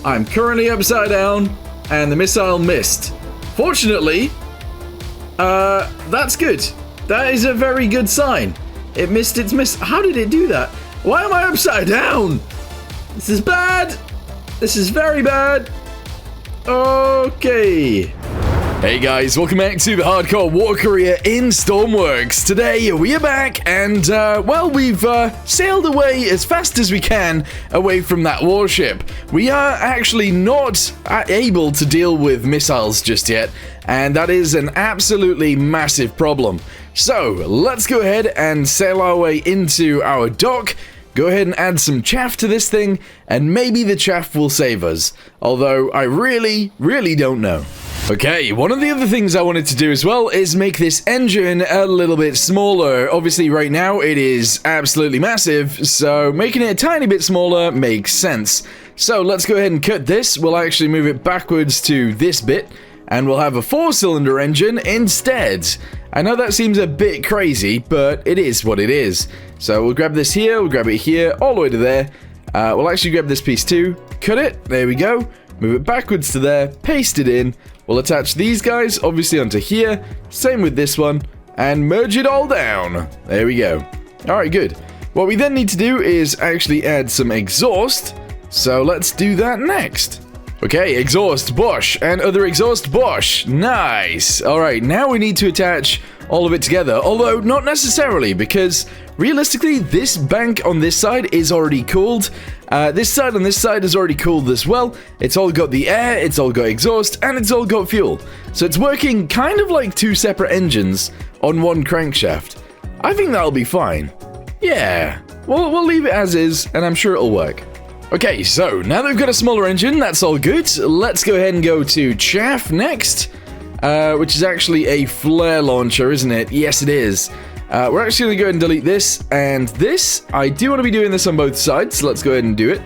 I'm currently upside down, and the missile missed. Fortunately, that's good. That is a very good sign. It missed its miss. How did it do that? Why am I upside down? This is bad. This is very bad. Okay. Hey guys, welcome back to the Hardcore War Career in Stormworks. Today we are back and, well, we've sailed away as fast as we can away from that warship. We are actually not able to deal with missiles just yet, and that is an absolutely massive problem. So, let's go ahead and sail our way into our dock. Go ahead and add some chaff to this thing, and maybe the chaff will save us. Although, I really don't know. Okay, one of the other things I wanted to do as well is make this engine a little bit smaller. Obviously, right now, it is absolutely massive, so making it a tiny bit smaller makes sense. So, let's go ahead and cut this. We'll actually move it backwards to this bit, and we'll have a 4-cylinder engine instead. I know that seems a bit crazy, but it is what it is. So, we'll grab this here, we'll grab it here, all the way to there. We'll actually grab this piece too, cut it, there we go. Move it backwards to there, paste it in. We'll attach these guys, obviously, onto here. Same with this one. And merge it all down. There we go. Alright, good. What we then need to do is actually add some exhaust. So let's do that next. Okay, exhaust, bosh. And other exhaust, bosh. Nice. Alright, now we need to attach all of it together. Although, not necessarily, because realistically, this bank on this side is already cooled. This side on this side is already cooled as well. It's all got the air, it's all got exhaust, and it's all got fuel. So it's working kind of like two separate engines on one crankshaft. I think that'll be fine. Yeah, we'll leave it as is, and I'm sure it'll work. Okay, so now that we've got a smaller engine, that's all good. Let's go ahead and go to chaff next, which is actually a flare launcher, isn't it? Yes, it is. We're actually going to go ahead and delete this and this. I do want to be doing this on both sides, so let's go ahead and do it.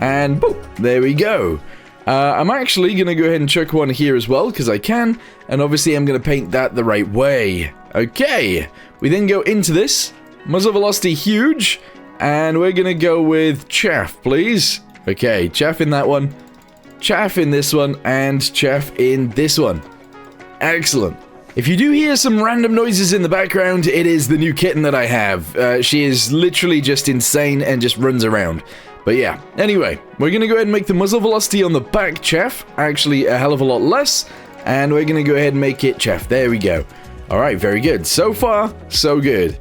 And boom, there we go. I'm actually going to go ahead and chuck one here as well, because I can. And obviously, I'm going to paint that the right way. Okay, we then go into this. Muzzle velocity huge. And we're going to go with chaff, please. Okay, chaff in that one. Chaff in this one. And chaff in this one. Excellent. If you do hear some random noises in the background, it is the new kitten that I have. She is literally just insane and just runs around. But yeah, anyway, we're going to go ahead and make the muzzle velocity on the back chaff actually a hell of a lot less. And we're going to go ahead and make it chaff. There we go. Alright, very good. So far, so good.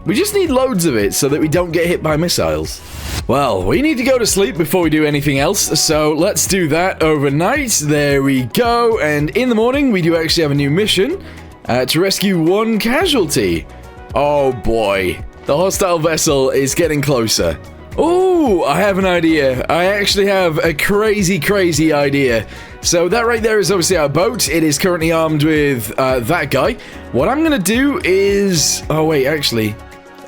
We just need loads of it so that we don't get hit by missiles. Well, we need to go to sleep before we do anything else, so let's do that overnight. There we go, and in the morning we do actually have a new mission to rescue one casualty. Oh boy, the hostile vessel is getting closer. Oh, I have an idea. I actually have a crazy idea. So that right there is obviously our boat. It is currently armed with that guy. What I'm going to do is... Oh, wait, actually...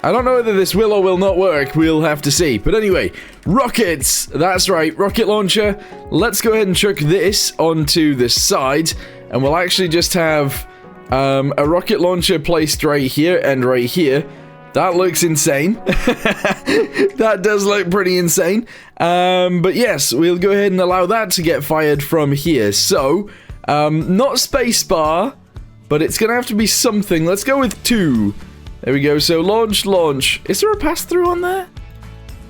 I don't know whether this will or will not work. We'll have to see. But anyway, rockets. That's right, rocket launcher. Let's go ahead and chuck this onto the side. And we'll actually just have a rocket launcher placed right here and right here. That looks insane. That does look pretty insane. But yes, we'll go ahead and allow that to get fired from here. So, not spacebar, but it's going to have to be something. Let's go with 2. There we go. So, launch. Is there a pass-through on there?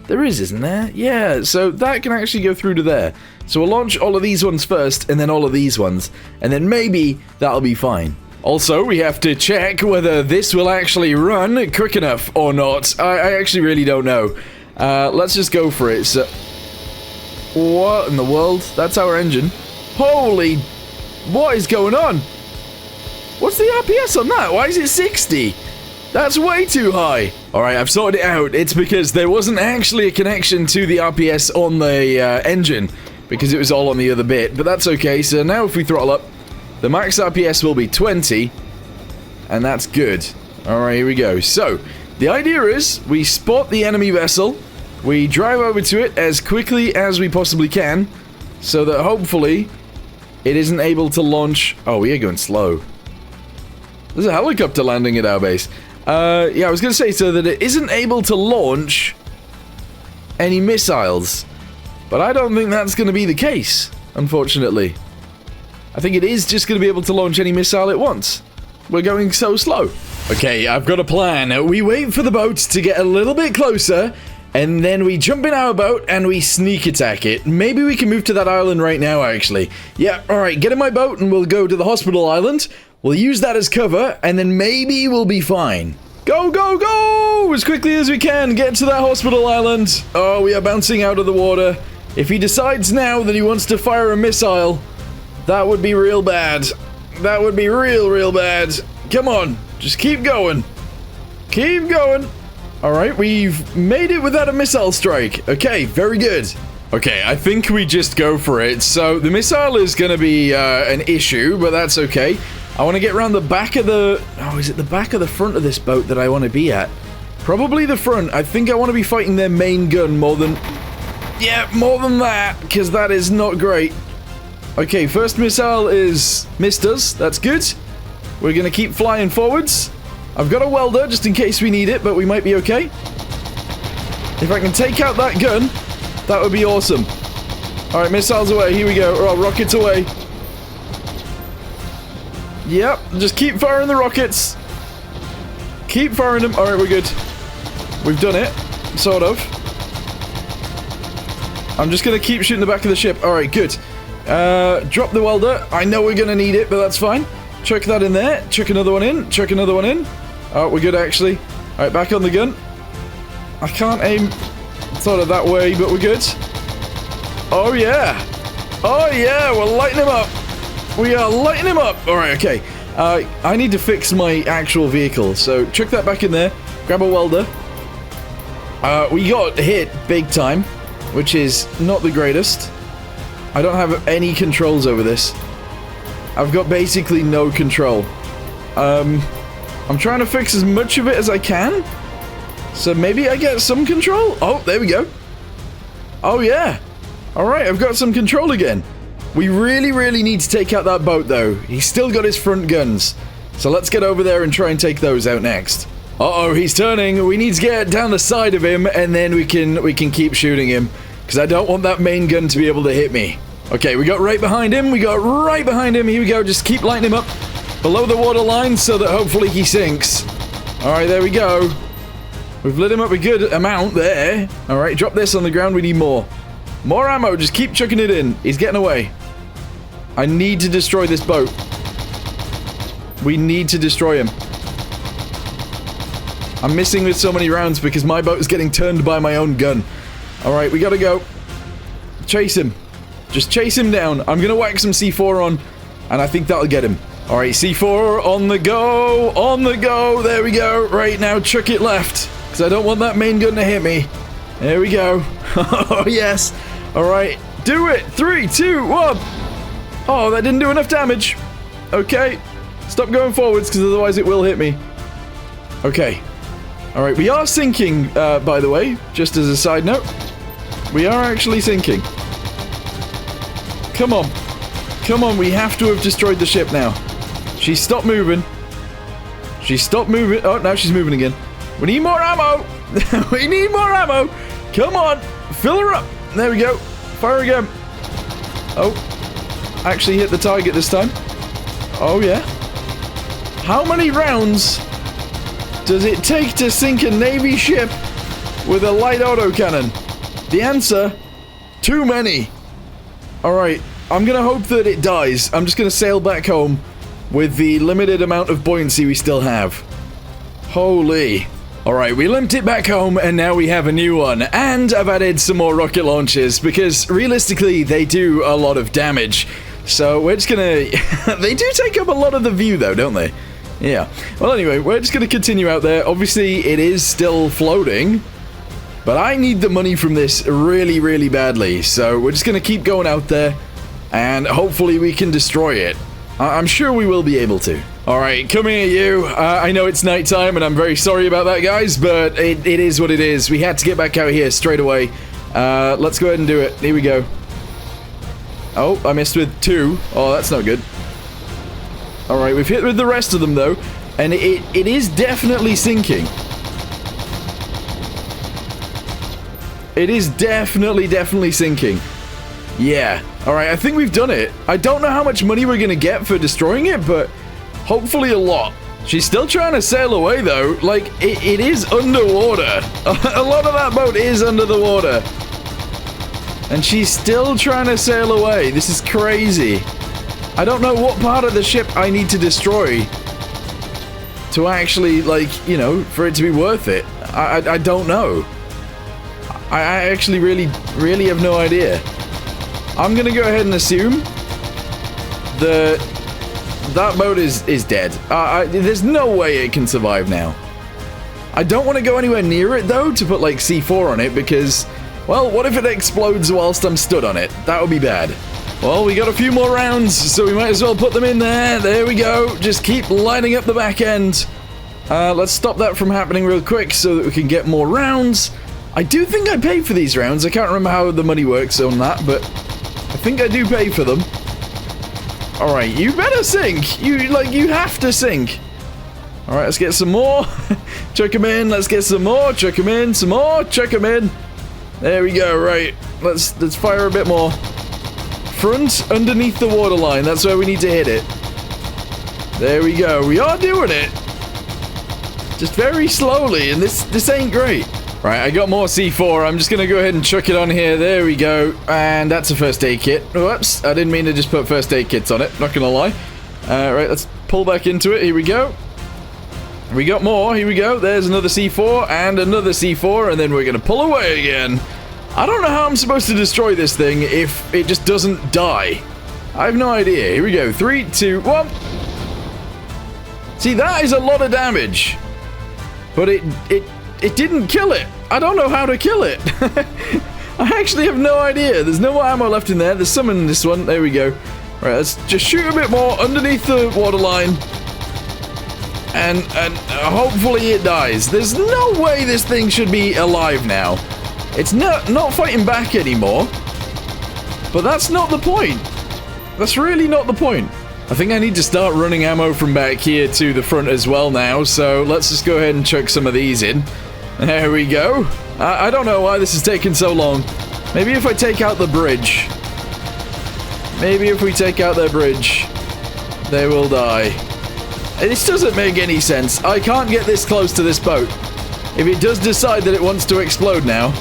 There is, isn't there? Yeah, so that can actually go through to there. So, we'll launch all of these ones first, and then all of these ones. And then maybe that'll be fine. Also, we have to check whether this will actually run quick enough or not. I actually really don't know. Let's just go for it. So, what in the world? That's our engine. Holy... What is going on? What's the RPS on that? Why is it 60? That's way too high. Alright, I've sorted it out. It's because there wasn't actually a connection to the RPS on the engine, because it was all on the other bit. But that's okay. So now if we throttle up, the max RPS will be 20, and that's good. Alright, here we go. So, the idea is, we spot the enemy vessel, we drive over to it as quickly as we possibly can, so that hopefully it isn't able to launch... Oh, we are going slow. There's a helicopter landing at our base. Yeah, I was going to say, so that it isn't able to launch any missiles. But I don't think that's going to be the case, unfortunately. I think it is just going to be able to launch any missile it wants. We're going so slow. Okay, I've got a plan. We wait for the boat to get a little bit closer, and then we jump in our boat and we sneak attack it. Maybe we can move to that island right now, actually. Yeah, alright, get in my boat and we'll go to the hospital island. We'll use that as cover, and then maybe we'll be fine. Go, go, go! As quickly as we can, get to that hospital island. Oh, we are bouncing out of the water. If he decides now that he wants to fire a missile, that would be real bad. That would be real bad. Come on, just keep going. Keep going. Alright, we've made it without a missile strike. Okay, very good. Okay, I think we just go for it. So, the missile is going to be an issue, but that's okay. I want to get around the back of the... Oh, is it the back or the front of this boat that I want to be at? Probably the front. I think I want to be fighting their main gun more than... Yeah, more than that, because that is not great. Okay, first missile is missed us. That's good. We're going to keep flying forwards. I've got a welder just in case we need it, but we might be okay. If I can take out that gun, that would be awesome. Alright, missiles away. Here we go. Oh, rockets away. Yep, just keep firing the rockets. Keep firing them. Alright, we're good. We've done it. Sort of. I'm just going to keep shooting the back of the ship. Alright, good. Drop the welder. I know we're going to need it, but that's fine. Chuck that in there. Chuck another one in. Chuck another one in. Oh, we're good, actually. Alright, back on the gun. I can't aim sort of that way, but we're good. Oh, yeah. Oh, yeah. We're lighting him up. We are lighting him up. Alright, okay. I need to fix my actual vehicle, so chuck that back in there. Grab a welder. We got hit big time, which is not the greatest. I don't have any controls over this. I've got basically no control. I'm trying to fix as much of it as I can. So maybe I get some control? Oh, there we go. Oh, yeah. Alright, I've got some control again. We really need to take out that boat, though. He's still got his front guns. So let's get over there and try and take those out next. Uh-oh, he's turning. We need to get down the side of him, and then we can keep shooting him. Because I don't want that main gun to be able to hit me. Okay, we got right behind him. We got right behind him. Here we go. Just keep lighting him up below the water line so that hopefully he sinks. Alright, there we go. We've lit him up a good amount there. Alright, drop this on the ground. We need more. More ammo. Just keep chucking it in. He's getting away. I need to destroy this boat. We need to destroy him. I'm missing with so many rounds because my boat is getting turned by my own gun. Alright, we gotta go. Chase him. Just chase him down. I'm gonna whack some C4 on, and I think that'll get him. Alright, C4 on the go. On the go. There we go. Right now, chuck it left. Because I don't want that main gun to hit me. There we go. Oh, yes. Alright. Do it. 3, 2, 1. Oh, that didn't do enough damage. Okay. Stop going forwards, because otherwise it will hit me. Okay. Alright, we are sinking, by the way. Just as a side note. We are actually sinking. Come on. Come on, we have to have destroyed the ship now. She stopped moving. She stopped moving. Oh, now she's moving again. We need more ammo. We need more ammo. Come on. Fill her up. There we go. Fire again. Oh. Actually hit the target this time. Oh, yeah. How many rounds does it take to sink a Navy ship with a light autocannon? The answer, too many. Alright, I'm going to hope that it dies. I'm just going to sail back home with the limited amount of buoyancy we still have. Holy. Alright, we limped it back home and now we have a new one. And I've added some more rocket launchers because realistically they do a lot of damage. So we're just gonna... They do take up a lot of the view though, don't they? Yeah. Well, anyway, we're just gonna continue out there. Obviously, it is still floating. But I need the money from this really badly. So we're just gonna keep going out there. And hopefully we can destroy it. I'm sure we will be able to. Alright, come here, you. I know it's nighttime, and I'm very sorry about that, guys. But it is what it is. We had to get back out here straight away. Let's go ahead and do it. Here we go. Oh, I missed with 2. Oh, that's not good. Alright, we've hit with the rest of them, though. And it is definitely sinking. It is definitely sinking. Yeah. Alright, I think we've done it. I don't know how much money we're gonna get for destroying it, but hopefully a lot. She's still trying to sail away, though. Like, it is underwater. A lot of that boat is under the water. And she's still trying to sail away. This is crazy. I don't know what part of the ship I need to destroy to actually, like, you know, for it to be worth it. I don't know. I actually really have no idea. I'm gonna go ahead and assume that boat is dead. There's no way it can survive now. I don't want to go anywhere near it, though, to put, like, C4 on it, because, well, what if it explodes whilst I'm stood on it? That would be bad. Well, we got a few more rounds, so we might as well put them in there. There we go. Just keep lining up the back end. Let's stop that from happening real quick so that we can get more rounds. I do think I paid for these rounds. I can't remember how the money works on that, but I think I do pay for them. Alright, you better sink. You have to sink. Alright, let's get some more. Chuck them in. Let's get some more. Chuck them in. Some more. Chuck them in. There we go. Right. Let's fire a bit more. Front underneath the waterline. That's where we need to hit it. There we go. We are doing it. Just very slowly, and this ain't great. Right, I got more C4. I'm just going to go ahead and chuck it on here. There we go. And that's a first aid kit. Whoops. I didn't mean to just put first aid kits on it. Not going to lie. Right, let's pull back into it. Here we go. We got more. Here we go. There's another C4 and another C4. And then we're going to pull away again. I don't know how I'm supposed to destroy this thing if it just doesn't die. I have no idea. Here we go. 3, 2, 1. See, that is a lot of damage. But it didn't kill it. I don't know how to kill it. I actually have no idea. There's no more ammo left in there. There's some in this one. There we go. Right, let's just shoot a bit more underneath the waterline. And hopefully it dies. There's no way this thing should be alive now. It's not fighting back anymore. But that's not the point. That's really not the point. I think I need to start running ammo from back here to the front as well now. So let's just go ahead and chuck some of these in. There we go. I don't know why this is taking so long. Maybe if I take out the bridge. Maybe if we take out their bridge, they will die. This doesn't make any sense. I can't get this close to this boat. If it does decide that it wants to explode now,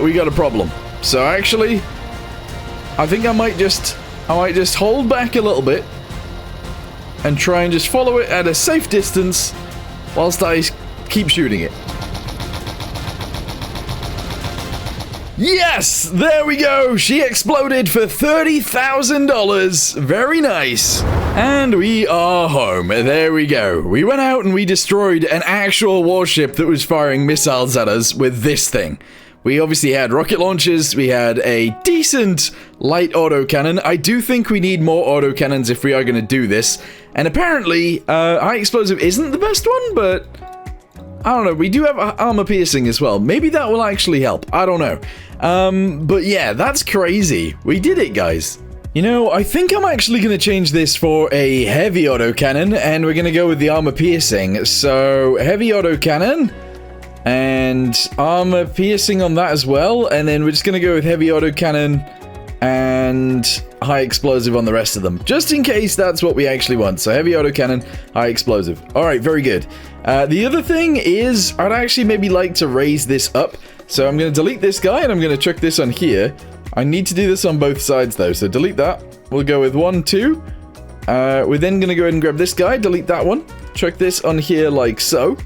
we got a problem. So actually, I think I might just hold back a little bit and try and just follow it at a safe distance whilst I keep shooting it. Yes! There we go! She exploded for $30,000. Very nice. And we are home. There we go. We went out and we destroyed an actual warship that was firing missiles at us with this thing. We obviously had rocket launchers, we had a decent light autocannon. I do think we need more autocannons if we are going to do this. And apparently, high explosive isn't the best one, but I don't know. We do have armor piercing as well. Maybe that will actually help. I don't know. But yeah, that's crazy. We did it, guys. You know, I think I'm actually going to change this for a heavy autocannon, and we're going to go with the armor piercing. So, heavy autocannon. And armor piercing on that as well. And then we're just going to go with heavy autocannon and high explosive on the rest of them. Just in case that's what we actually want. So heavy autocannon, high explosive. Alright, very good. The other thing is, I'd actually maybe like to raise this up. So I'm going to delete this guy and I'm going to chuck this on here. I need to do this on both sides though. So delete that. We'll go with 1, 2. We're then going to go ahead and grab this guy, delete that one. Chuck this on here like so.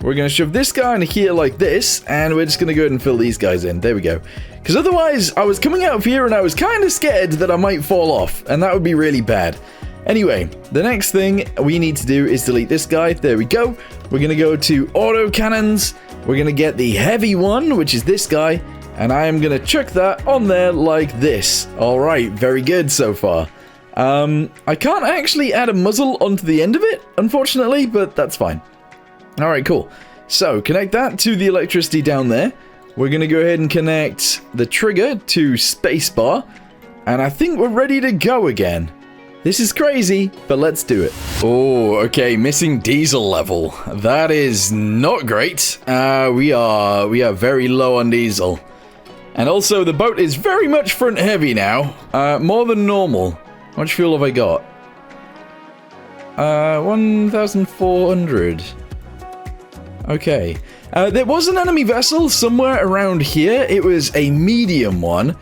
We're going to shove this guy in here like this, and we're just going to go ahead and fill these guys in. There we go. Because otherwise, I was coming out of here and I was kind of scared that I might fall off, and that would be really bad. Anyway, the next thing we need to do is delete this guy. There we go. We're going to go to auto cannons. We're going to get the heavy one, which is this guy, and I am going to chuck that on there like this. All right, very good so far. I can't actually add a muzzle onto the end of it, unfortunately, but that's fine. Alright, cool. So, connect that to the electricity down there. We're going to go ahead and connect the trigger to spacebar. And I think we're ready to go again. This is crazy, but let's do it. Oh, okay, missing diesel level. That is not great. We are very low on diesel. And also, the boat is very much front heavy now. More than normal. How much fuel have I got? 1,400. Okay. There was an enemy vessel somewhere around here. It was a medium one.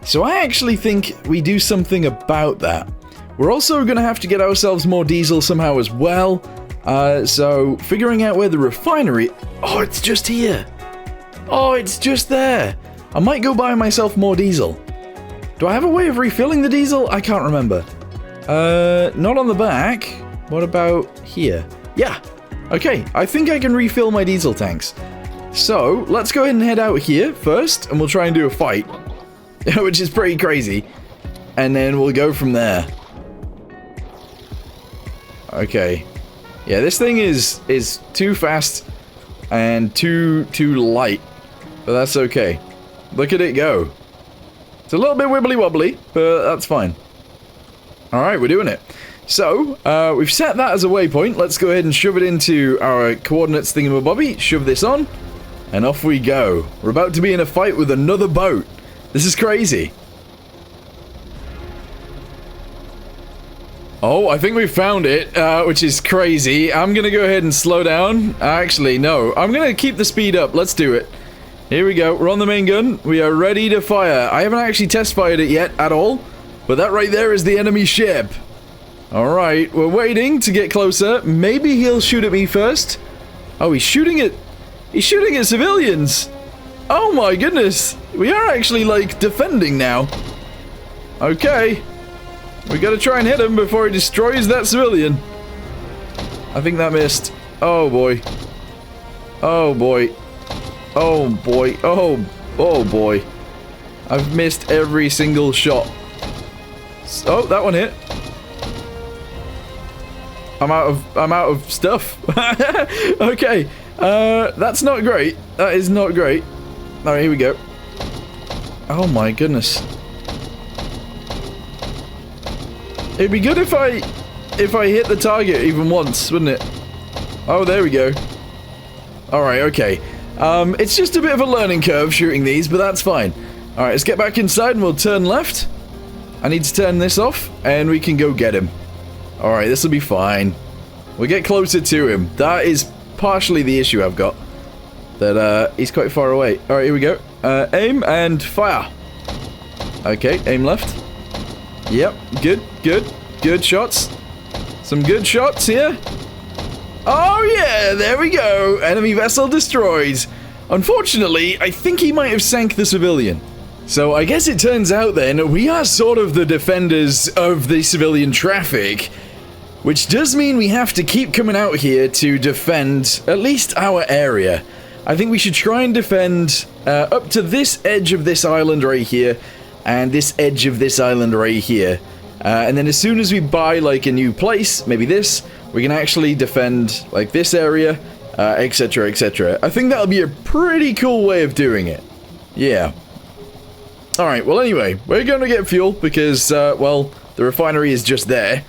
So I actually think we do something about that. We're also going to have to get ourselves more diesel somehow as well. So figuring out where the refinery... Oh, it's just here. Oh, it's just there. I might go buy myself more diesel. Do I have a way of refilling the diesel? I can't remember. Not on the back. What about here? Yeah. Okay, I think I can refill my diesel tanks. So, let's go ahead and head out here first, and we'll try and do a fight. Which is pretty crazy. And then we'll go from there. Okay. Yeah, this thing is too fast and too light. But that's okay. Look at it go. It's a little bit wibbly wobbly, but that's fine. Alright, we're doing it. So, we've set that as a waypoint. Let's go ahead and shove it into our coordinates thingamabobby. Shove this on. And off we go. We're about to be in a fight with another boat. This is crazy. Oh, I think we found it, which is crazy. I'm gonna go ahead and slow down. Actually, no. I'm gonna keep the speed up. Let's do it. Here we go. We're on the main gun. We are ready to fire. I haven't actually test fired it yet at all. But that right there is the enemy ship. Alright, we're waiting to get closer. Maybe he'll shoot at me first. Oh, he's shooting at civilians. Oh my goodness. We are actually, like, defending now. Okay. We gotta try and hit him before he destroys that civilian. I think that missed. Oh boy. Oh boy. Oh boy. Oh boy. I've missed every single shot. Oh, that one hit. I'm out of stuff. Okay. That's not great. That is not great. Alright, here we go. Oh my goodness. It'd be good if I hit the target even once, wouldn't it? Oh, there we go. Alright, okay. It's just a bit of a learning curve shooting these, but that's fine. Alright, let's get back inside and we'll turn left. I need to turn this off, and we can go get him. Alright, this will be fine. We'll get closer to him. That is partially the issue I've got. That, he's quite far away. Alright, here we go. Aim and fire. Okay, aim left. Yep, good shots. Some good shots here. Oh yeah, there we go. Enemy vessel destroyed. Unfortunately, I think he might have sank the civilian. So I guess it turns out then, we are sort of the defenders of the civilian traffic, which does mean we have to keep coming out here to defend at least our area. I think we should try and defend up to this edge of this island right here, and this edge of this island right here. And then as soon as we buy like a new place, maybe this, we can actually defend like this area, etc, etc. I think that'll be a pretty cool way of doing it. Yeah. Alright, well anyway, we're going to get fuel because, well, the refinery is just there.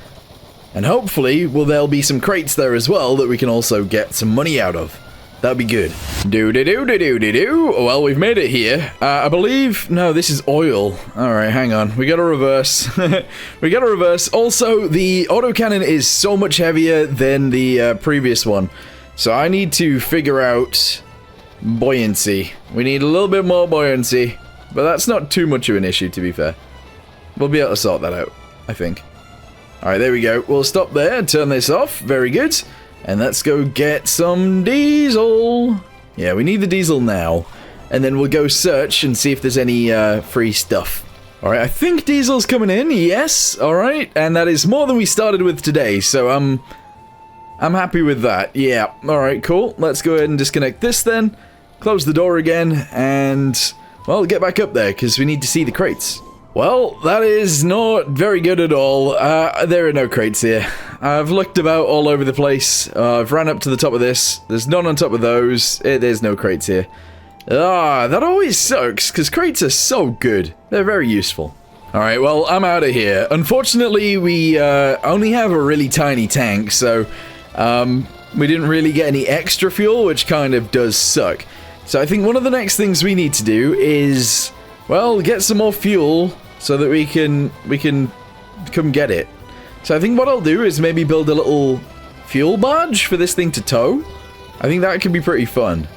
And hopefully, well, there'll be some crates there as well that we can also get some money out of. That'd be good. Do-do-do-do-do-do-do. Well, we've made it here. I believe... No, this is oil. Alright, hang on. We gotta reverse. We gotta reverse. Also, the autocannon is so much heavier than the previous one. So I need to figure out buoyancy. We need a little bit more buoyancy. But that's not too much of an issue, to be fair. We'll be able to sort that out, I think. Alright, there we go. We'll stop there and turn this off. Very good. And let's go get some diesel. Yeah, we need the diesel now. And then we'll go search and see if there's any free stuff. Alright, I think diesel's coming in. Yes. Alright. And that is more than we started with today. So I'm happy with that. Yeah. Alright, cool. Let's go ahead and disconnect this then. Close the door again. And, well, get back up there because we need to see the crates. Well, that is not very good at all. There are no crates here. I've looked about all over the place. I've ran up to the top of this. There's none on top of those. There's no crates here. Ah, that always sucks, because crates are so good. They're very useful. Alright, well, I'm out of here. Unfortunately, we only have a really tiny tank, so we didn't really get any extra fuel, which kind of does suck. So I think one of the next things we need to do is, well, get some more fuel so that we can come get it. So I think what I'll do is maybe build a little fuel barge for this thing to tow. I think that could be pretty fun.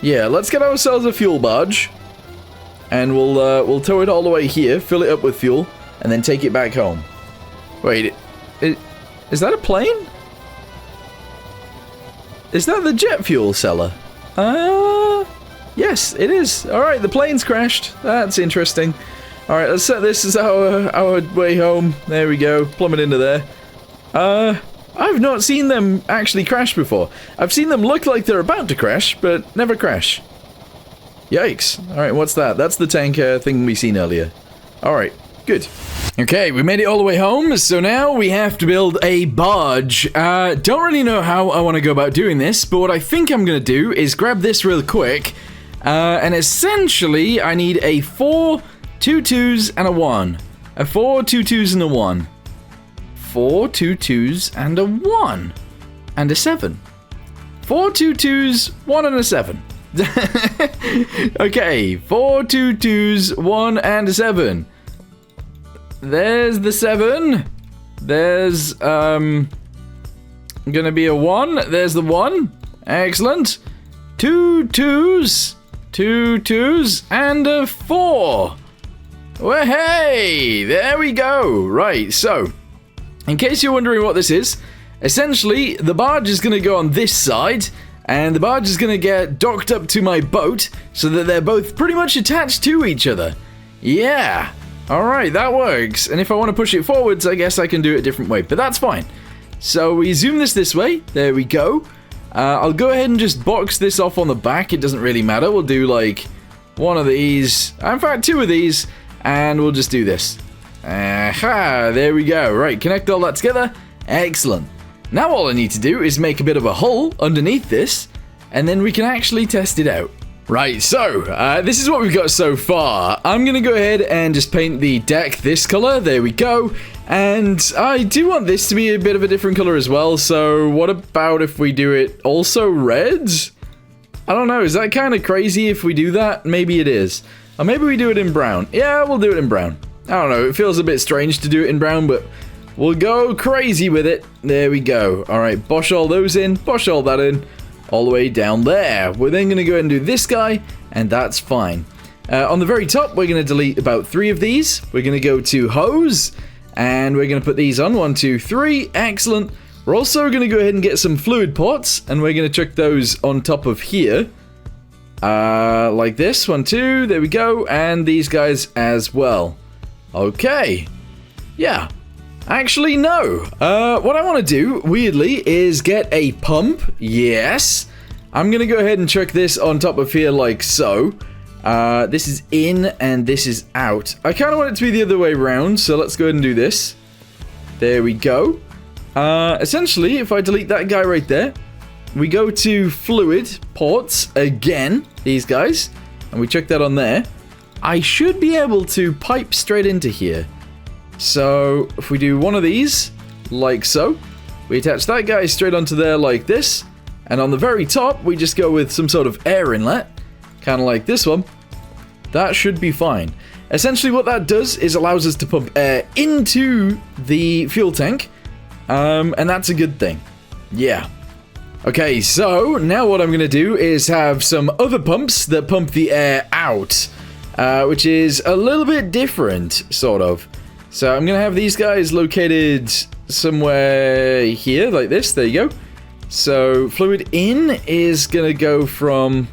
Yeah, let's get ourselves a fuel barge, and we'll tow it all the way here, fill it up with fuel, and then take it back home. Wait, is that a plane? Is that the jet fuel seller? Yes, it is. Alright, the plane's crashed. That's interesting. Alright, let's set this as our way home. There we go, plummet into there. I've not seen them actually crash before. I've seen them look like they're about to crash, but never crash. Yikes. Alright, what's that? That's the tanker thing we seen earlier. Alright, good. Okay, we made it all the way home, so now we have to build a barge. Don't really know how I want to go about doing this, but what I think I'm going to do is grab this real quick, and essentially I need a 4 2-2s and a 1. A 4 2-2s and a 1. 4 2-2s and a 1. And a 7. 4 2-2s, 1 and a 7. Okay, 4 2-2s, 1 and a 7. There's the 7. There's, gonna be a 1. There's the 1. Excellent. 2 2s. 2 2s and a 4. Well, hey, there we go. Right, so, in case you're wondering what this is, essentially, the barge is going to go on this side, and the barge is going to get docked up to my boat, so that they're both pretty much attached to each other. Yeah. Alright, that works. And if I want to push it forwards, I guess I can do it a different way, but that's fine. So we zoom this way. There we go. I'll go ahead and just box this off on the back. It doesn't really matter. We'll do, like, one of these. In fact, 2 of these. And we'll just do this. Aha, there we go. Right, connect all that together. Excellent. Now all I need to do is make a bit of a hole underneath this, and then we can actually test it out. Right, so, this is what we've got so far. I'm going to go ahead and just paint the deck this color. There we go. And I do want this to be a bit of a different color as well, so what about if we do it also red? I don't know, is that kind of crazy if we do that? Maybe it is. Or maybe we do it in brown. Yeah, we'll do it in brown. I don't know, it feels a bit strange to do it in brown, but we'll go crazy with it. There we go. Alright, bosh all those in, bosh all that in, all the way down there. We're then going to go ahead and do this guy, and that's fine. On the very top, we're going to delete about 3 of these. We're going to go to hose, and we're going to put these on. 1, 2, 3. Excellent. We're also going to go ahead and get some fluid ports, and we're going to chuck those on top of here. Like this. 1, 2. There we go. And these guys as well. Okay. Yeah. Actually, no. What I want to do, weirdly, is get a pump. Yes. I'm going to go ahead and chuck this on top of here like so. This is in and this is out. I kind of want it to be the other way around, so let's go ahead and do this. There we go. Essentially, if I delete that guy right there, we go to fluid ports again, these guys, and we chuck that on there. I should be able to pipe straight into here. So, if we do one of these, like so, we attach that guy straight onto there like this, and on the very top, we just go with some sort of air inlet, kind of like this one. That should be fine. Essentially, what that does is allows us to pump air into the fuel tank, and that's a good thing. Yeah. Okay, so now what I'm going to do is have some other pumps that pump the air out, which is a little bit different, sort of. So I'm going to have these guys located somewhere here, like this. There you go. So fluid in is going to go from...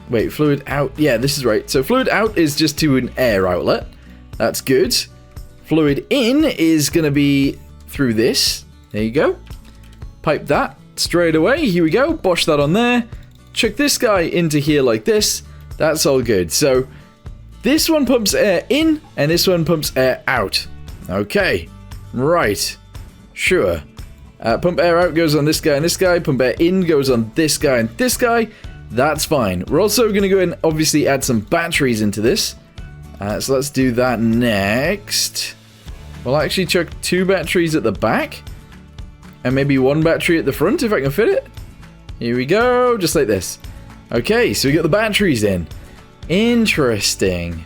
Wait, fluid out. Yeah, this is right. So fluid out is just to an air outlet. That's good. Fluid in is going to be through this. There you go. Pipe that straight away. Here we go. Bosh that on there. Chuck this guy into here like this. That's all good. So this one pumps air in, and this one pumps air out. Okay. Right. Sure. Pump air out goes on this guy and this guy. Pump air in goes on this guy and this guy. That's fine. We're also going to go and obviously add some batteries into this. So let's do that next. We'll actually chuck 2 batteries at the back. And maybe 1 battery at the front if I can fit it. Here we go, just like this. Okay, so we got the batteries in. Interesting.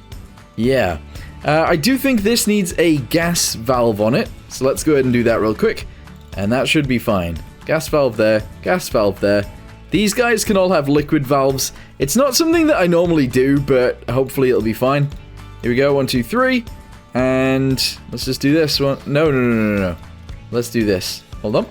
Yeah. I do think this needs a gas valve on it. So let's go ahead and do that real quick. And that should be fine. Gas valve there, gas valve there. These guys can all have liquid valves. It's not something that I normally do, but hopefully it'll be fine. Here we go, 1, 2, 3. And let's just do this one. No. Let's do this. Hold on.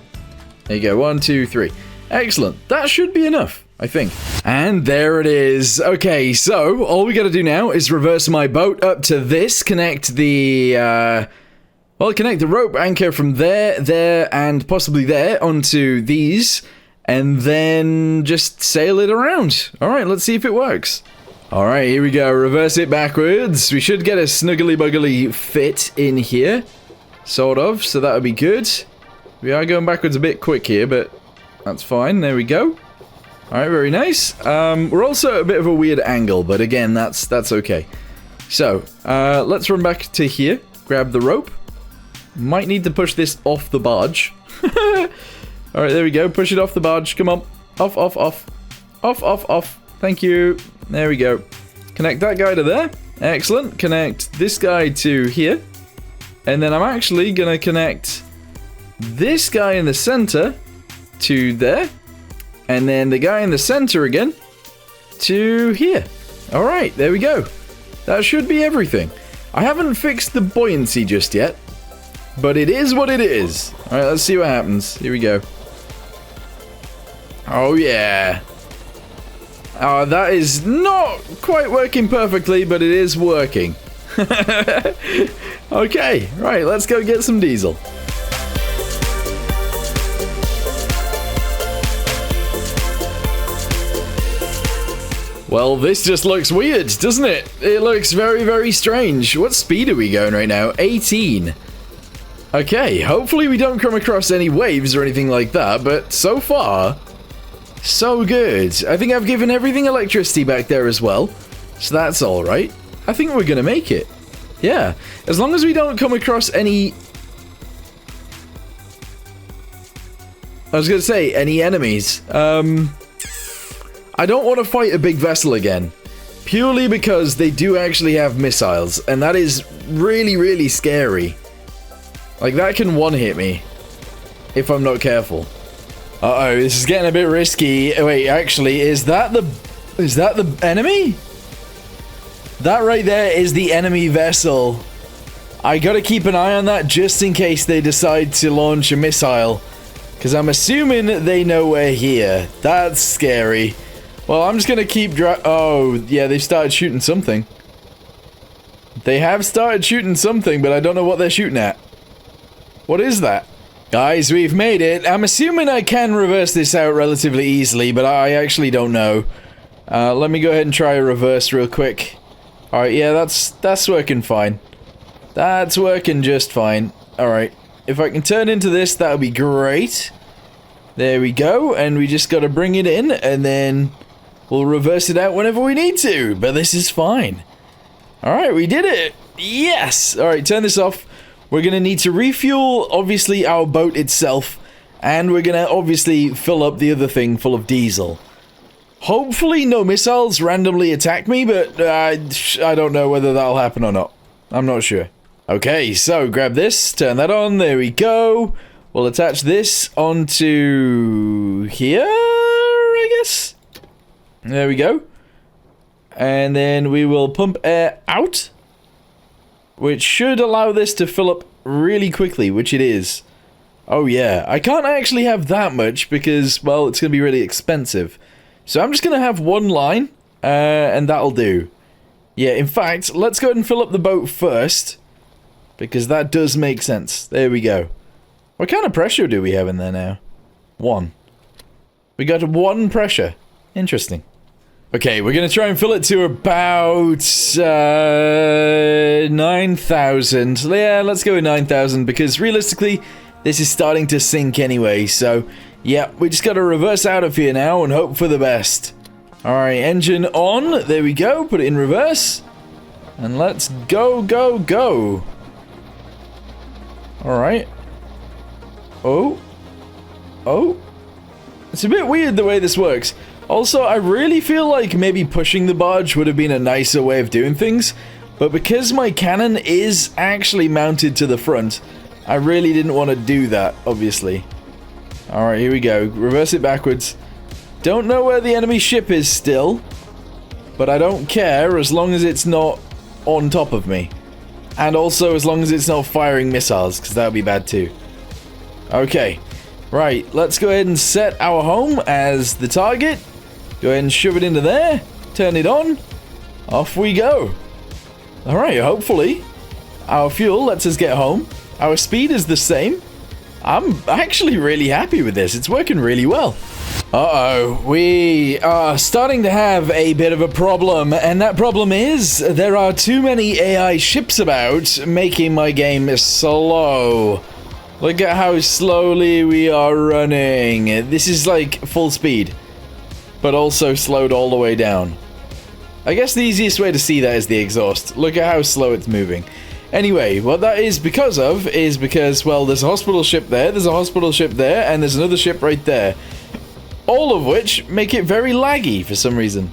There you go, 1, 2, 3. Excellent. That should be enough, I think. And there it is. Okay, so all we gotta do now is reverse my boat up to this, connect the, connect the rope anchor from there, and possibly there onto these, and then just sail it around. Alright, let's see if it works. Alright, here we go. Reverse it backwards. We should get a snuggly-buggly fit in here. Sort of, so that would be good. We are going backwards a bit quick here, but that's fine. There we go. Alright, very nice. We're also at a bit of a weird angle, but again, that's okay. So, let's run back to here. Grab the rope. Might need to push this off the barge. Alright, there we go. Push it off the barge. Come on. Off, off, off. Off, off, off. Thank you. There we go. Connect that guy to there. Excellent. Connect this guy to here. And then I'm actually going to connect this guy in the center to there. And then the guy in the center again to here. Alright, there we go. That should be everything. I haven't fixed the buoyancy just yet. But it is what it is. Alright, let's see what happens. Here we go. Oh, yeah. Oh, that is not quite working perfectly, but it is working. Okay, right, let's go get some diesel. Well, this just looks weird, doesn't it? It looks very, very strange. What speed are we going right now? 18. Okay, hopefully we don't come across any waves or anything like that, but so far, so good. I think I've given everything electricity back there as well, so that's alright. I think we're gonna make it. Yeah, as long as we don't come across any... I was gonna say, any enemies. I don't want to fight a big vessel again. Purely because they do actually have missiles, and that is really, really scary. Like, that can one-hit me. If I'm not careful. Uh-oh, this is getting a bit risky. Wait, actually, is that the enemy? That right there is the enemy vessel. I gotta keep an eye on that just in case they decide to launch a missile. Because I'm assuming they know we're here. That's scary. Well, I'm just gonna keep oh, yeah, they've started shooting something. They have started shooting something, but I don't know what they're shooting at. What is that? Guys, we've made it. I'm assuming I can reverse this out relatively easily, but I actually don't know. Let me go ahead and try a reverse real quick. Alright, yeah, that's working fine. That's working just fine. Alright, if I can turn into this, that would be great. There we go, and we just gotta bring it in, and then we'll reverse it out whenever we need to, but this is fine. Alright, we did it! Yes! Alright, turn this off. We're gonna need to refuel, obviously, our boat itself, and we're gonna obviously fill up the other thing full of diesel. Hopefully no missiles randomly attack me, but I don't know whether that'll happen or not. I'm not sure. Okay, so grab this, turn that on, there we go. We'll attach this onto here, I guess? There we go. And then we will pump air out, which should allow this to fill up really quickly, which it is. Oh yeah, I can't actually have that much because, well, it's going to be really expensive. So I'm just going to have one line, and that'll do. Yeah, in fact, let's go ahead and fill up the boat first, because that does make sense. There we go. What kind of pressure do we have in there now? 1. We got 1 pressure. Interesting. Okay, we're going to try and fill it to about 9,000. Yeah, let's go with 9,000 because realistically, this is starting to sink anyway. So, yeah, we just got to reverse out of here now and hope for the best. Alright, engine on. There we go. Put it in reverse. And let's go, go, go. Alright. Oh. Oh. It's a bit weird the way this works. Also, I really feel like maybe pushing the barge would have been a nicer way of doing things. But because my cannon is actually mounted to the front, I really didn't want to do that, obviously. Alright, here we go. Reverse it backwards. Don't know where the enemy ship is still. But I don't care as long as it's not on top of me. And also as long as it's not firing missiles, because that would be bad too. Okay. Right, let's go ahead and set our home as the target. Go ahead and shove it into there. Turn it on. Off we go. Alright, hopefully our fuel lets us get home. Our speed is the same. I'm actually really happy with this. It's working really well. Uh-oh, we are starting to have a bit of a problem, and that problem is there are too many AI ships about, making my game slow. Look at how slowly we are running. This is like full speed, but also slowed all the way down. I guess the easiest way to see that is the exhaust. Look at how slow it's moving. Anyway, what that is because of is because, well, there's a hospital ship there, there's a hospital ship there, and there's another ship right there. All of which make it very laggy for some reason.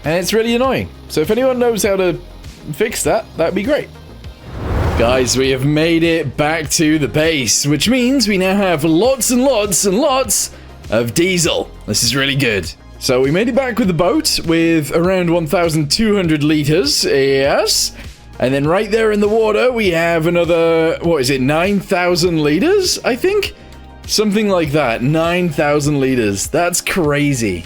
And it's really annoying. So if anyone knows how to fix that, that'd be great. Guys, we have made it back to the base, which means we now have lots and lots and lots of diesel. This is really good. So we made it back with the boat with around 1,200 liters, yes. And then right there in the water, we have another, what is it, 9,000 liters, I think? Something like that, 9,000 liters. That's crazy.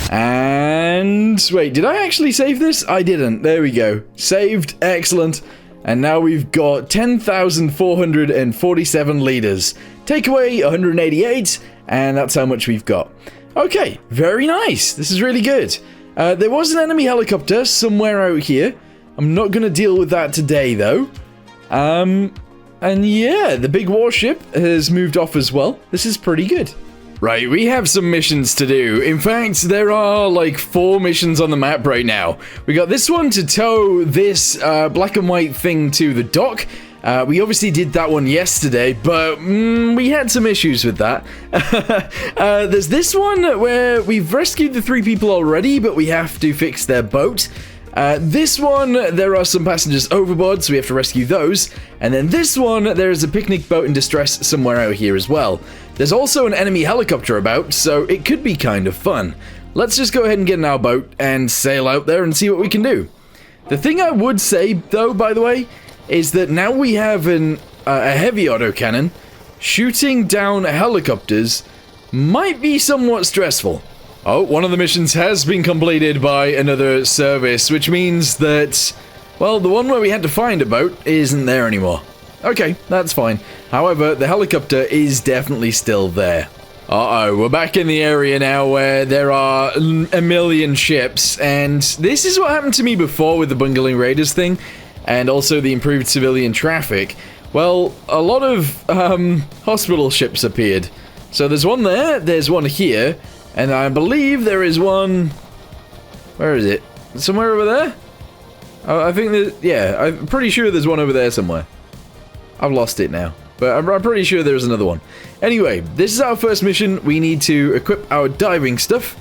And wait, did I actually save this? I didn't. There we go. Saved. Excellent. And now we've got 10,447 liters. Take away 188, and that's how much we've got. Okay, very nice. This is really good. There was an enemy helicopter somewhere out here. I'm not going to deal with that today, though. And yeah, the big warship has moved off as well. This is pretty good. Right, we have some missions to do. In fact, there are like 4 missions on the map right now. We got this one to tow this black and white thing to the dock. We obviously did that one yesterday, but we had some issues with that. There's this one where we've rescued the 3 people already, but we have to fix their boat. This one, there are some passengers overboard, so we have to rescue those. And then this one, there is a picnic boat in distress somewhere out here as well. There's also an enemy helicopter about, so it could be kind of fun. Let's just go ahead and get in our boat and sail out there and see what we can do. The thing I would say, though, by the way, is that now we have a heavy autocannon, shooting down helicopters might be somewhat stressful. Oh, one of the missions has been completed by another service, which means that, well, the one where we had to find a boat isn't there anymore. Okay, that's fine. However, the helicopter is definitely still there. Uh-oh, we're back in the area now where there are a million ships, and this is what happened to me before with the Bungeling Raiders thing, and also the improved civilian traffic. Well, a lot of hospital ships appeared. So there's one there, there's one here, and I believe there is one... Where is it? Somewhere over there? I think that... Yeah, I'm pretty sure there's one over there somewhere. I've lost it now. But I'm pretty sure there's another one. Anyway, this is our first mission. We need to equip our diving stuff.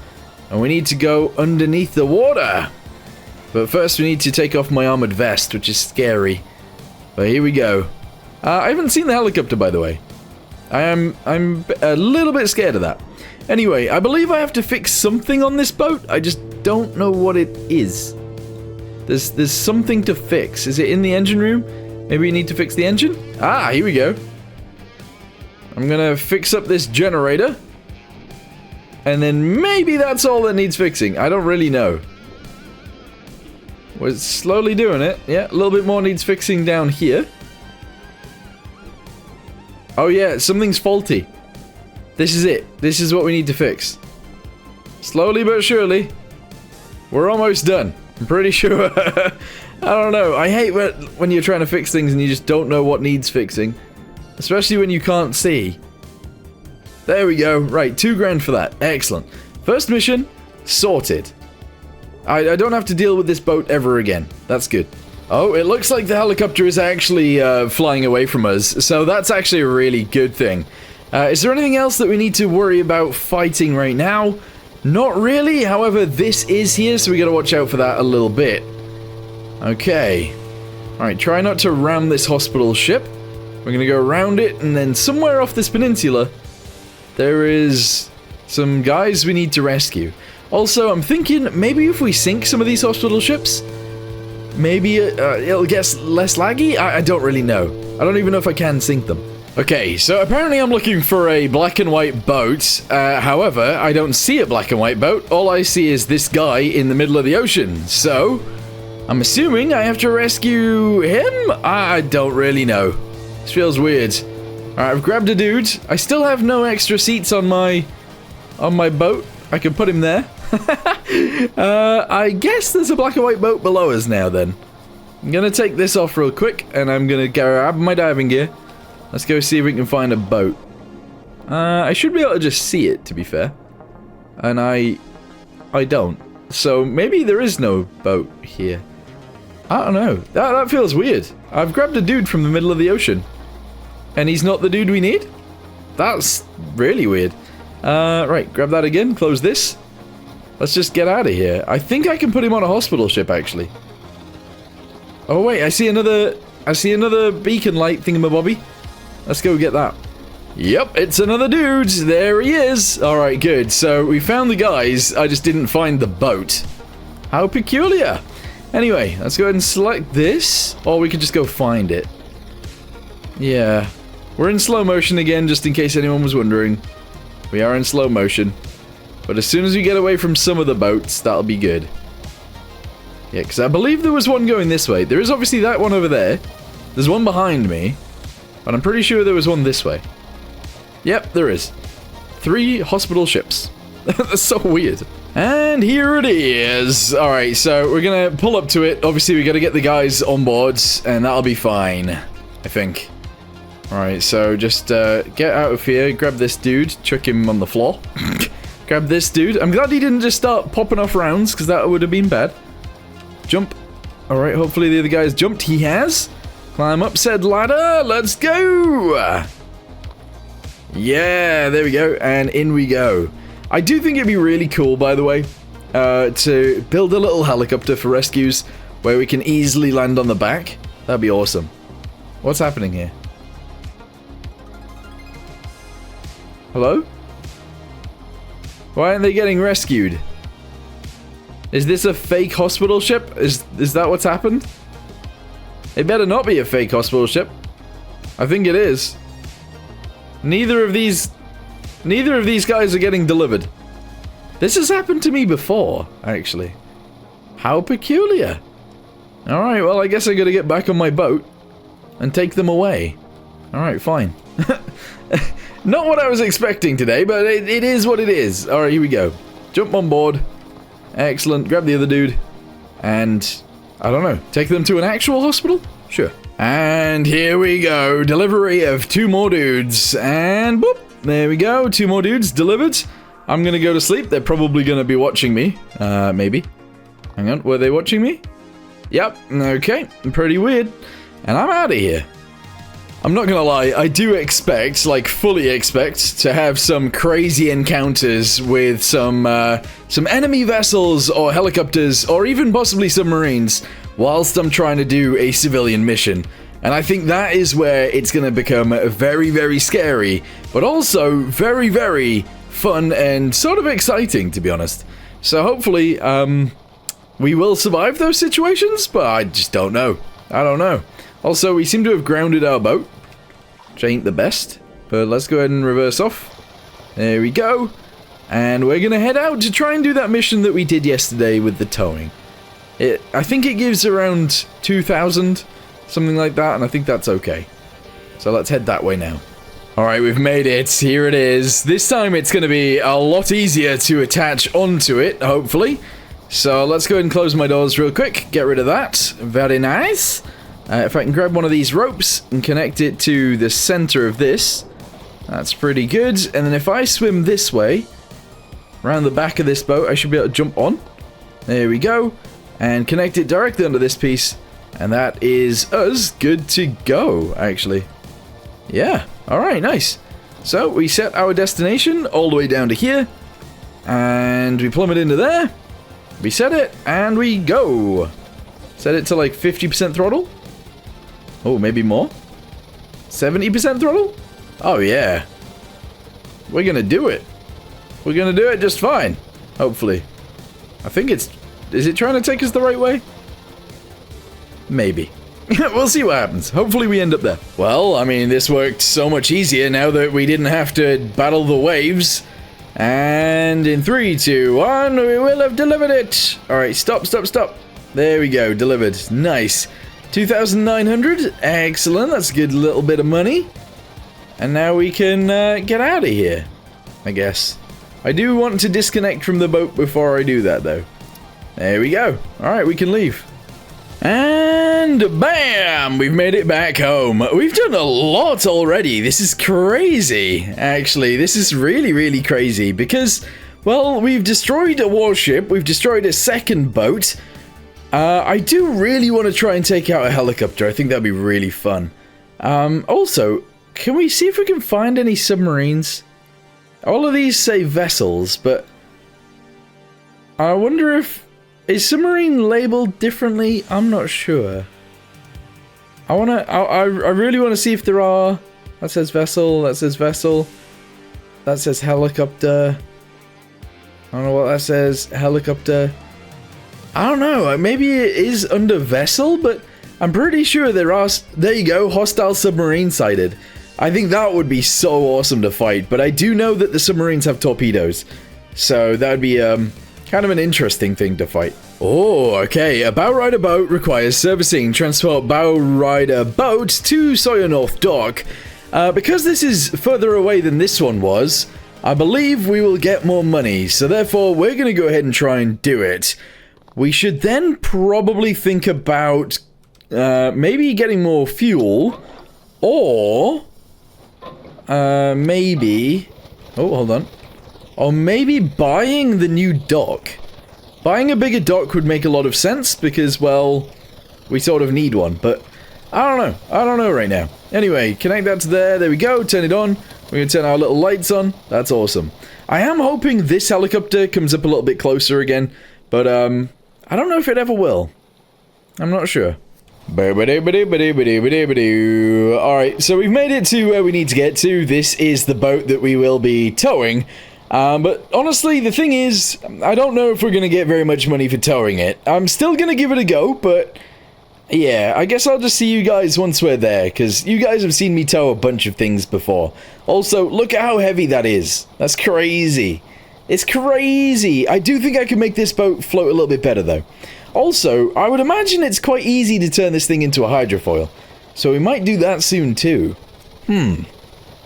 And we need to go underneath the water. But first we need to take off my armored vest, which is scary. But here we go. I haven't seen the helicopter, by the way. I'm a little bit scared of that. Anyway, I believe I have to fix something on this boat. I just don't know what it is. There's something to fix. Is it in the engine room? Maybe we need to fix the engine? Ah, here we go. I'm gonna fix up this generator. And then maybe that's all that needs fixing. I don't really know. We're slowly doing it. Yeah, a little bit more needs fixing down here. Oh yeah, something's faulty. This is it. This is what we need to fix. Slowly but surely. We're almost done. I'm pretty sure. I don't know. I hate when you're trying to fix things and you just don't know what needs fixing. Especially when you can't see. There we go. Right, $2 grand for that. Excellent. First mission, sorted. I don't have to deal with this boat ever again. That's good. Oh, it looks like the helicopter is actually flying away from us, so that's actually a really good thing. Is there anything else that we need to worry about fighting right now? Not really, however, this is here, so we gotta watch out for that a little bit. Okay. Alright, try not to ram this hospital ship. We're gonna go around it, and then somewhere off this peninsula, there is some guys we need to rescue. Also, I'm thinking maybe if we sink some of these hospital ships, maybe it'll get less laggy? I don't really know. I don't even know if I can sink them. Okay, so apparently I'm looking for a black and white boat. However, I don't see a black and white boat. All I see is this guy in the middle of the ocean. So, I'm assuming I have to rescue him? I don't really know. This feels weird. Alright, I've grabbed a dude. I still have no extra seats on my boat. I can put him there. I guess there's a black and white boat below us now then. I'm gonna take this off real quick, and I'm gonna grab my diving gear. Let's go see if we can find a boat. I should be able to just see it, to be fair. And I don't. So maybe there is no boat here. I don't know. That feels weird. I've grabbed a dude from the middle of the ocean. And he's not the dude we need? That's really weird. Right, grab that again, close this. Let's just get out of here. I think I can put him on a hospital ship, actually. Oh wait, I see another beacon light thingamabobby. Let's go get that. Yep, it's another dude. There he is. Alright, good. So we found the guys, I just didn't find the boat. How peculiar. Anyway, let's go ahead and select this, or we could just go find it. Yeah. We're in slow motion again, just in case anyone was wondering. We are in slow motion. But as soon as we get away from some of the boats, that'll be good. Yeah, because I believe there was one going this way. There is obviously that one over there. There's one behind me. But I'm pretty sure there was one this way. Yep, there is. 3 hospital ships. That's so weird. And here it is. Alright, so we're gonna pull up to it. Obviously, we gotta get the guys on board, and that'll be fine. I think. Alright, so just get out of here, grab this dude, chuck him on the floor. Grab this dude. I'm glad he didn't just start popping off rounds, because that would have been bad. Jump. Alright, hopefully the other guy's jumped. He has. Climb up said ladder. Let's go. Yeah, there we go. And in we go. I do think it'd be really cool, by the way, to build a little helicopter for rescues where we can easily land on the back. That'd be awesome. What's happening here? Hello? Why aren't they getting rescued? Is this a fake hospital ship? Is that what's happened? It better not be a fake hospital ship. I think it is. Neither of these guys are getting delivered. This has happened to me before, actually. How peculiar. Alright, well, I guess I gotta get back on my boat and take them away. Alright, fine. Not what I was expecting today, but it is what it is. Alright, here we go. Jump on board. Excellent. Grab the other dude. And, I don't know, take them to an actual hospital? Sure. And here we go. Delivery of 2 more dudes. And, boop. There we go. 2 more dudes delivered. I'm gonna go to sleep. They're probably gonna be watching me. Maybe. Hang on. Were they watching me? Yep. Okay. Pretty weird. And I'm out of here. I'm not gonna lie, I do expect, like fully expect, to have some crazy encounters with some enemy vessels or helicopters or even possibly submarines whilst I'm trying to do a civilian mission. And I think that is where it's gonna become very, very scary, but also very, very fun and sort of exciting, to be honest. So hopefully, we will survive those situations, but I just don't know. I don't know. Also, we seem to have grounded our boat, which ain't the best, but let's go ahead and reverse off. There we go. And we're gonna head out to try and do that mission that we did yesterday with the towing. I think it gives around 2,000, something like that, and I think that's okay. So let's head that way now. Alright, we've made it. Here it is. This time it's gonna be a lot easier to attach onto it, hopefully. So let's go ahead and close my doors real quick. Get rid of that. Very nice. If I can grab one of these ropes and connect it to the center of this, that's pretty good. And then if I swim this way, around the back of this boat, I should be able to jump on. There we go. And connect it directly onto this piece. And that is us good to go, actually. Yeah, alright, nice. So, we set our destination all the way down to here. And we plummet into there. We set it, and we go. Set it to like 50% throttle. Oh, maybe more? 70% throttle? Oh, yeah. We're gonna do it. We're gonna do it just fine. Hopefully. I think it's... Is it trying to take us the right way? Maybe. We'll see what happens. Hopefully we end up there. Well, I mean, this worked so much easier now that we didn't have to battle the waves. And in 3, 2, 1, we will have delivered it. Alright, stop, stop, stop. There we go, delivered. Nice. 2,900. Excellent, that's a good little bit of money. And now we can get out of here, I guess. I do want to disconnect from the boat before I do that, though. There we go. Alright, we can leave. And bam! We've made it back home. We've done a lot already. This is crazy, actually. This is really, really crazy because, well, we've destroyed a warship. We've destroyed a second boat. I do really want to try and take out a helicopter. I think that'd be really fun. Also, can we see if we can find any submarines? All of these say vessels, but I wonder if... Is submarine labeled differently? I'm not sure. I really want to see if there are... That says vessel, that says vessel. That says helicopter. I don't know what that says. Helicopter. I don't know. Maybe it is under vessel, but I'm pretty sure there are... There you go. Hostile submarine sighted. I think that would be so awesome to fight, but I do know that the submarines have torpedoes. So that would be... kind of an interesting thing to fight. Oh, okay. A bow rider boat requires servicing. Transport bow rider boat to Sawyer North Dock. Because this is further away than this one was, I believe we will get more money. So therefore, we're going to go ahead and try and do it. We should then probably think about maybe getting more fuel. Or maybe... Oh, hold on. Or maybe buying the new dock. Buying a bigger dock would make a lot of sense because, well, we sort of need one. But I don't know. I don't know right now. Anyway, connect that to there. There we go. Turn it on. We're going to turn our little lights on. That's awesome. I am hoping this helicopter comes up a little bit closer again. But I don't know if it ever will. I'm not sure. Alright, so we've made it to where we need to get to. This is the boat that we will be towing. But honestly, the thing is, I don't know if we're going to get very much money for towing it. I'm still going to give it a go, but yeah, I guess I'll just see you guys once we're there, because you guys have seen me tow a bunch of things before. Also, look at how heavy that is. That's crazy. It's crazy. I do think I can make this boat float a little bit better, though. Also, I would imagine it's quite easy to turn this thing into a hydrofoil, so we might do that soon, too.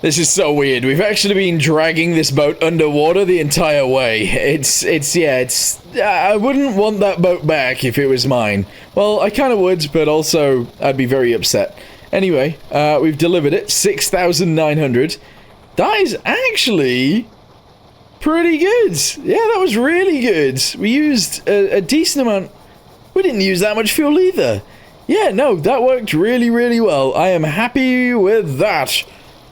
This is so weird. We've actually been dragging this boat underwater the entire way. I wouldn't want that boat back if it was mine. Well, I kind of would, but also I'd be very upset. Anyway, we've delivered it. 6,900. That is actually pretty good. Yeah, that was really good. We used a decent amount. We didn't use that much fuel either. Yeah, no, that worked really, really well. I am happy with that.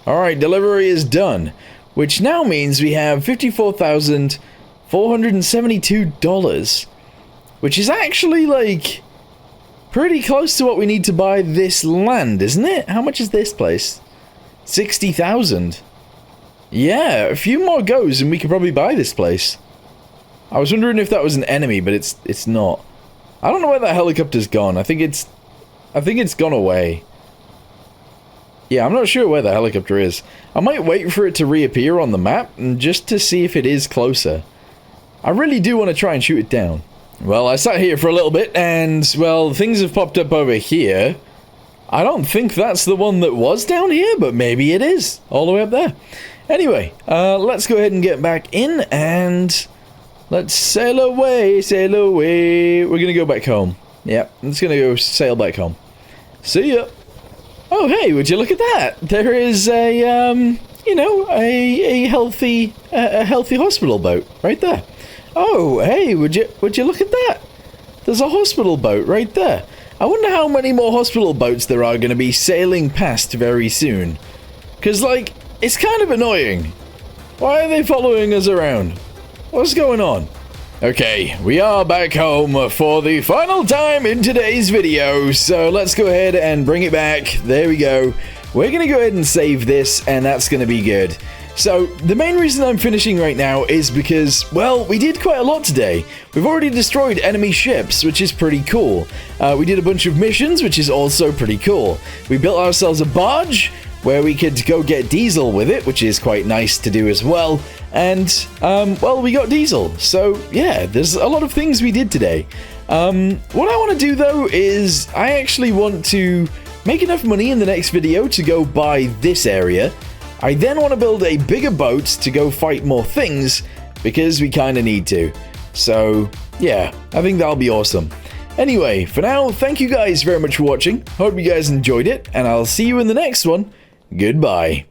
Alright, delivery is done, which now means we have $54,472, which is actually, like, pretty close to what we need to buy this land, isn't it? How much is this place? 60,000. Yeah, a few more goes and we could probably buy this place. I was wondering if that was an enemy, but it's not. I don't know where that helicopter's gone. I think it's gone away. Yeah, I'm not sure where the helicopter is. I might wait for it to reappear on the map, and just to see if it is closer. I really do want to try and shoot it down. Well, I sat here for a little bit, and, well, things have popped up over here. I don't think that's the one that was down here, but maybe it is. All the way up there. Anyway, let's go ahead and get back in, and let's sail away, sail away. We're going to go back home. Yep, I'm just going to go sail back home. See ya. Oh, hey, would you look at that? There is a, you know, a healthy hospital boat right there. Oh, hey, would you look at that? There's a hospital boat right there. I wonder how many more hospital boats there are going to be sailing past very soon. Because, like, it's kind of annoying. Why are they following us around? What's going on? Okay, we are back home for the final time in today's video, so let's go ahead and bring it back. There we go. We're going to go ahead and save this, and that's going to be good. So, the main reason I'm finishing right now is because, well, we did quite a lot today. We've already destroyed enemy ships, which is pretty cool. We did a bunch of missions, which is also pretty cool. We built ourselves a barge, where we could go get diesel with it, which is quite nice to do as well. And, well, we got diesel. So, yeah, there's a lot of things we did today. What I want to do, though, is I actually want to make enough money in the next video to go buy this area. I then want to build a bigger boat to go fight more things, because we kind of need to. So, yeah, I think that'll be awesome. Anyway, for now, thank you guys very much for watching. Hope you guys enjoyed it, and I'll see you in the next one. Goodbye.